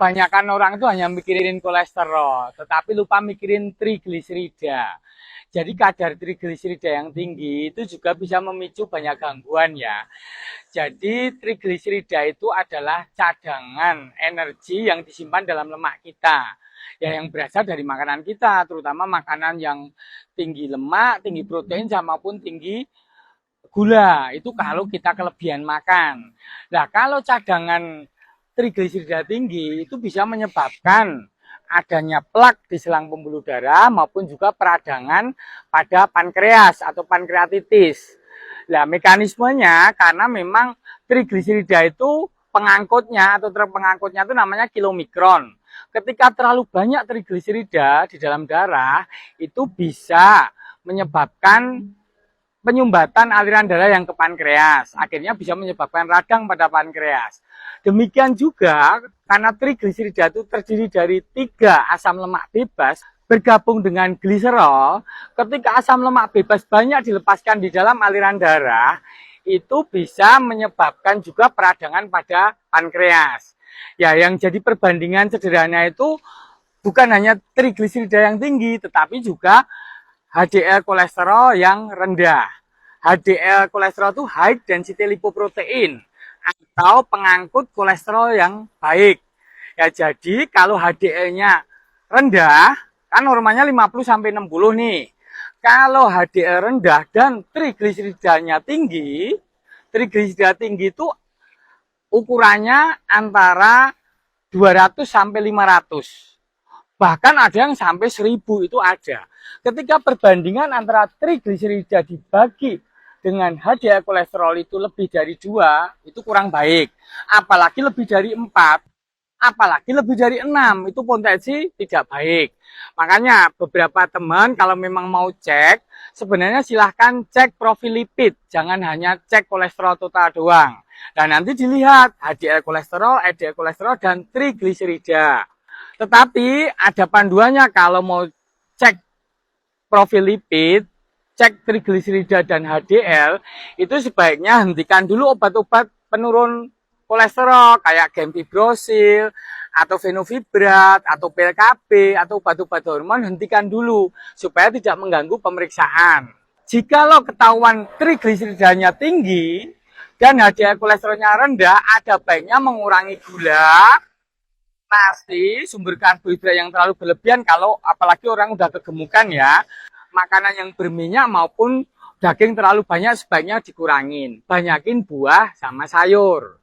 Kebanyakan orang itu hanya mikirin kolesterol, tetapi lupa mikirin trigliserida. Jadi kadar trigliserida yang tinggi itu juga bisa memicu banyak gangguan ya. Jadi trigliserida itu adalah cadangan energi yang disimpan dalam lemak kita. Ya, yang berasal dari makanan kita, terutama makanan yang tinggi lemak, tinggi protein, sama pun tinggi gula. Itu kalau kita kelebihan makan. Nah, kalau cadangan trigliserida tinggi itu bisa menyebabkan adanya plak di selang pembuluh darah maupun juga peradangan pada pankreas atau pankreatitis. Nah, mekanismenya karena memang trigliserida itu pengangkutnya atau truk pengangkutnya itu namanya kilomikron. Ketika terlalu banyak trigliserida di dalam darah, itu bisa menyebabkan penyumbatan aliran darah yang ke pankreas. Akhirnya bisa menyebabkan radang pada pankreas. Demikian juga karena trigliserida itu terdiri dari 3 asam lemak bebas bergabung dengan gliserol. Ketika asam lemak bebas banyak dilepaskan di dalam aliran darah, itu bisa menyebabkan juga peradangan pada pankreas. Ya, yang jadi perbandingan sederhana itu bukan hanya trigliserida yang tinggi, tetapi juga HDL kolesterol yang rendah. HDL kolesterol itu high density lipoprotein atau pengangkut kolesterol yang baik. Ya, jadi kalau HDL-nya rendah, kan normalnya 50 sampai 60 nih. Kalau HDL rendah dan trigliseridanya tinggi, trigliserida tinggi itu ukurannya antara 200 sampai 500. Bahkan ada yang sampai 1000 itu ada. Ketika perbandingan antara trigliserida dibagi dengan HDL kolesterol itu lebih dari 2, itu kurang baik. Apalagi lebih dari 4, apalagi lebih dari 6, itu potensi tidak baik. Makanya beberapa teman kalau memang mau cek, sebenarnya silahkan cek profil lipid, jangan hanya cek kolesterol total doang. Dan nanti dilihat HDL kolesterol, LDL kolesterol, dan trigliserida. Tetapi ada panduannya kalau mau cek profil lipid, cek trigliserida dan HDL, itu sebaiknya hentikan dulu obat-obat penurun kolesterol kayak gemfibrozil atau fenofibrat atau PLKB atau obat-obat hormon, hentikan dulu supaya tidak mengganggu pemeriksaan. Jikalau ketahuan trigliseridanya tinggi dan HDL kolesterolnya rendah, ada baiknya mengurangi gula, nasi, sumber karbohidrat yang terlalu berlebihan, kalau apalagi orang udah kegemukan ya. Makanan yang berminyak maupun daging terlalu banyak sebaiknya dikurangin. Banyakin buah sama sayur.